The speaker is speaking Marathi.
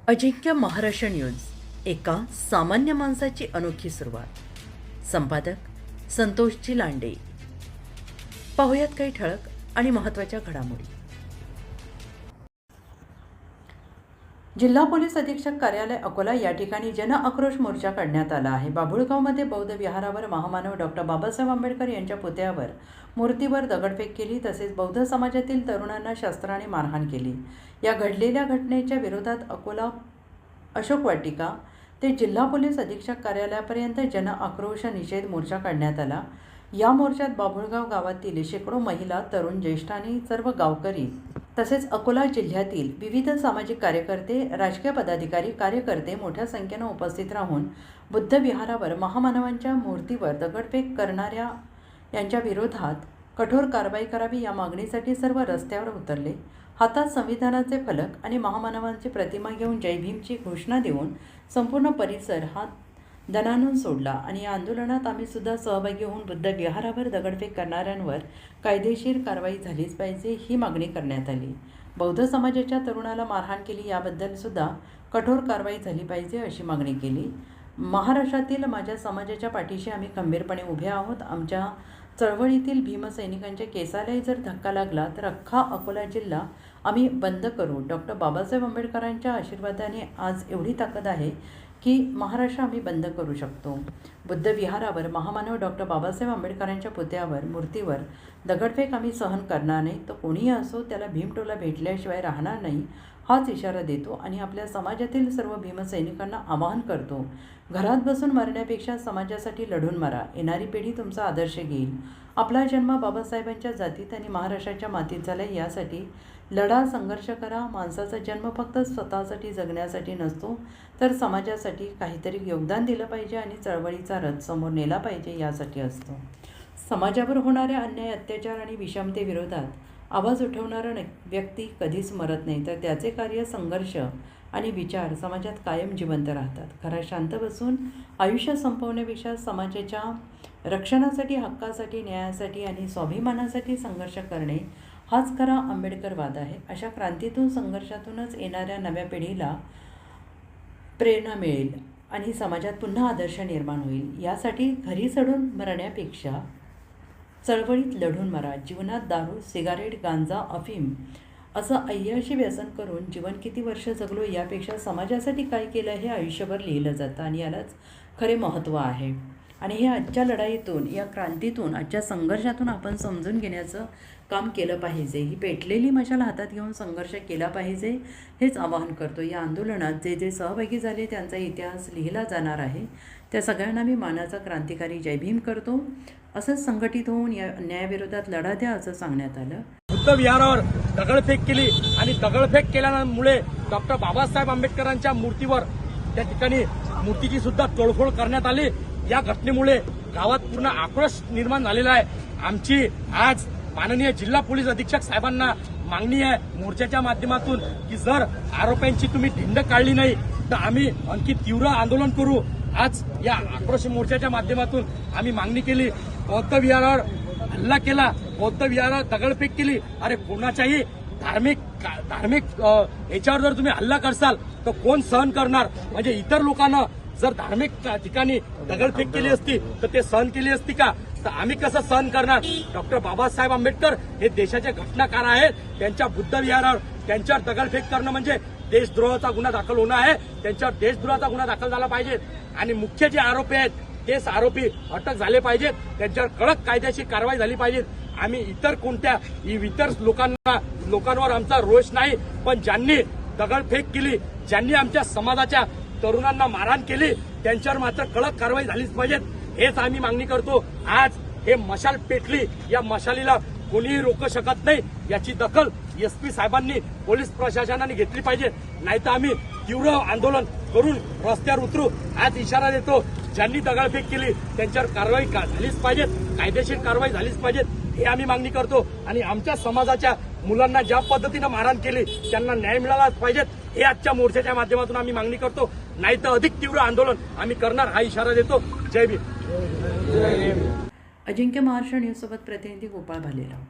अजिंक्य महाराष्ट्र न्यूज एका सामान्य माणसाची अनोखी सुरुवात. संपादक संतोषजी लांडे. पाहुयात काही ठळक आणि महत्त्वाच्या घडामोडी. जिल्हा पोलीस अधीक्षक कार्यालय अकोला या ठिकाणी जन आक्रोश मोर्चा काढण्यात आला आहे. बाभुळगावमध्ये बौद्ध विहारावर महामानव डॉक्टर बाबासाहेब आंबेडकर यांच्या पुतळ्यावर मूर्तीवर दगडफेक केली. तसेच बौद्ध समाजातील तरुणांना शस्त्राने मारहाण केली. या घडलेल्या घटनेच्या विरोधात अकोला अशोक वाटिका ते जिल्हा पोलीस अधीक्षक कार्यालयापर्यंत जन आक्रोश निषेध मोर्चा काढण्यात आला. या मोर्चात बाभुळगाव गावातील शेकडो महिला, तरुण, ज्येष्ठ आणि सर्व गावकरी तसेच अकोला जिल्ह्यातील विविध सामाजिक कार्यकर्ते, राजकीय पदाधिकारी, कार्यकर्ते मोठ्या संख्येने उपस्थित राहून बुद्ध विहारावर महामानवांच्या मूर्तीवर दगडफेक करणाऱ्या यांच्या विरोधात कठोर कारवाई करावी या मागणीसाठी सर्व रस्त्यावर उतरले. हातात संविधानाचे फलक आणि महामानवांची प्रतिमा घेऊन जय भीमची घोषणा देऊन संपूर्ण परिसर हा दणाणून सोडला. आणि या आंदोलनात आम्ही सुद्धा सहभागी होऊन बुद्ध विहारावर दगडफेक करणाऱ्यांवर कायदेशीर कारवाई झालीच पाहिजे ही मागणी करण्यात आली. बौद्ध समाजाच्या तरुणाला मारहाण केली याबद्दल सुद्धा कठोर कारवाई झाली पाहिजे अशी मागणी केली. महाराष्ट्रातील माझ्या समाजाच्या पाठीशी आम्ही खंबीरपणे उभे आहोत. आमच्या चळवळीतील भीमसैनिकांच्या केसालाही जर धक्का लागला तर अख्खा अकोला जिल्हा आम्ही बंद करू. डॉक्टर बाबासाहेब आंबेडकरांच्या आशीर्वादाने आज एवढी ताकद आहे की महाराष्ट्र आम्ही बंद करू शकतो. बुद्ध विहारावर महामानव डॉक्टर बाबासाहेब आंबेडकरांच्या पुतळ्यावर मूर्तीवर दगडफेक आम्ही सहन करणार नाही. तो कोणीही असो त्याला भीमटोला भेटल्याशिवाय राहणार नाही हाच इशारा देतो आणि आपल्या समाजातील सर्व भीमसैनिकांना आवाहन करतो. घरात बसून मरण्यापेक्षा समाजासाठी लढून मरा. येणारी पिढी तुमचा आदर्श घेईल. आपला जन्म बाबासाहेबांच्या जातीत आणि महाराष्ट्राच्या मातीत झाला यासाठी लढा, संघर्ष करा. माणसाचा जन्म फक्त स्वतःसाठी जगण्यासाठी नसतो तर समाजासाठी काहीतरी योगदान दिलं पाहिजे आणि चळवळीचा रथ समोर नेला पाहिजे यासाठी असतो. समाजावर होणाऱ्या अन्याय, अत्याचार आणि विषमतेविरोधात आवाज उठवणारा व्यक्ती कधीच मरत नाही तर त्याचे कार्य, संघर्ष आणि विचार समाजात कायम जिवंत राहतात. घरात शांत बसून आयुष्य संपवण्यापेक्षा समाजाच्या रक्षणासाठी, हक्कासाठी, न्यायासाठी आणि स्वाभिमानासाठी संघर्ष करणे हाच खरा आंबेडकरवाद आहे. अशा क्रांतीतून, संघर्षातूनच येणाऱ्या नव्या पिढीला प्रेरणा मिळेल आणि समाजात पुन्हा आदर्श निर्माण होईल. यासाठी घरी चढून मरण्यापेक्षा चळवळीत लढून मरा. जीवनात दारू, सिगारेट, गांजा, अफीम असं अय्याशी व्यसन करून जीवन किती वर्ष जगलो यापेक्षा समाजासाठी काय केलं हे आयुष्यभर लिहिलं जातं आणि यालाच खरे महत्त्व आहे. आणि हे आजच्या लढाईतून, या क्रांतीतून, आजच्या संघर्षातून आपण समजून घेण्याचं काम केलं पाहिजे. ही पेटलेली मशाल हातात घेऊन संघर्ष केला पाहिजे हेच आवाहन करतो. या आंदोलनात जे जे सहभागी झाले त्यांचा इतिहास लिहिला जाणार आहे. त्या सगळ्यांना मी मानाचा क्रांतिकारी जय भीम करतो. असंच संघटित होऊन या अन्यायाविरोधात लढा द्या असं सांगण्यात आलं. बुद्ध विहारावर दगडफेक केली आणि दगडफेक केल्यामुळे डॉक्टर बाबासाहेब आंबेडकरांच्या मूर्तीवर त्या ठिकाणी मूर्तीची सुद्धा तोडफोड करण्यात आली. या घटनेमुळे गावात पूर्ण आक्रोश निर्माण झालेला आहे. आमची आज माननीय जिल्हा पोलीस अधीक्षक साहेबांना मागणी आहे मोर्चाच्या माध्यमातून की जर आरोपींची तुम्ही धिंड काढली नाही तर आम्ही आणखी तीव्र आंदोलन करू. आज या आक्रोश मोर्चाच्या माध्यमातून आम्ही मागणी केली. बौद्ध विहारावर हल्ला केला, बौद्ध विहारावर दगडफेक केली. अरे कोणाच्याही धार्मिक याच्यावर जर तुम्ही हल्ला करसाल तर कोण सहन करणार? म्हणजे इतर लोकांना जर धार्मिक ठिकाणी दगडफेक केली असती तर ते सहन केली असती का? तर आम्ही कसं सहन करणार? डॉक्टर बाबासाहेब आंबेडकर हे देशाचे घटनाकार आहेत. त्यांच्या बुद्ध विहारावर त्यांच्यावर दगडफेक करणं म्हणजे देशद्रोहाचा गुन्हा दाखल होणं आहे. त्यांच्यावर देशद्रोहाचा गुन्हा दाखल झाला पाहिजे आणि मुख्य जे आरोपी आहेत तेच आरोपी अटक झाले पाहिजेत. त्यांच्यावर कडक कायद्याची कारवाई झाली पाहिजे. आम्ही इतर लोकांवर आमचा रोष नाही, पण ज्यांनी दगडफेक केली, ज्यांनी आमच्या समाजाच्या तरुणांना मारहाण केली त्यांच्यावर मात्र कडक कारवाई झालीच पाहिजे हेच आम्ही मागणी करतो. आज हे मशाल पेटली, या मशालीला कोणीही रोखू शकत नाही. याची दखल एसपी साहेबांनी, पोलीस प्रशासनाने घेतली पाहिजे. नाहीतर आम्ही तीव्र आंदोलन करून रस्त्यावर उतरू. आज इशारा देतो, ज्यांनी दगडफेक केली त्यांच्यावर कारवाई झालीच पाहिजे, कायदेशीर कारवाई झालीच पाहिजे हे आम्ही मागणी करतो. आणि आमच्या समाजाच्या मुलांना ज्या पद्धतीनं मारहाण केली त्यांना न्याय मिळालाच पाहिजे हे आजच्या मोर्चाच्या माध्यमातून आम्ही मागणी करतो. नाहीतर अधिक तीव्र आंदोलन आम्ही करणार हा इशारा देतो. जय भीम. अजिंक्य महाराष्ट्र न्यूज सोबत प्रतिनिधी गोपाळ भालेराव.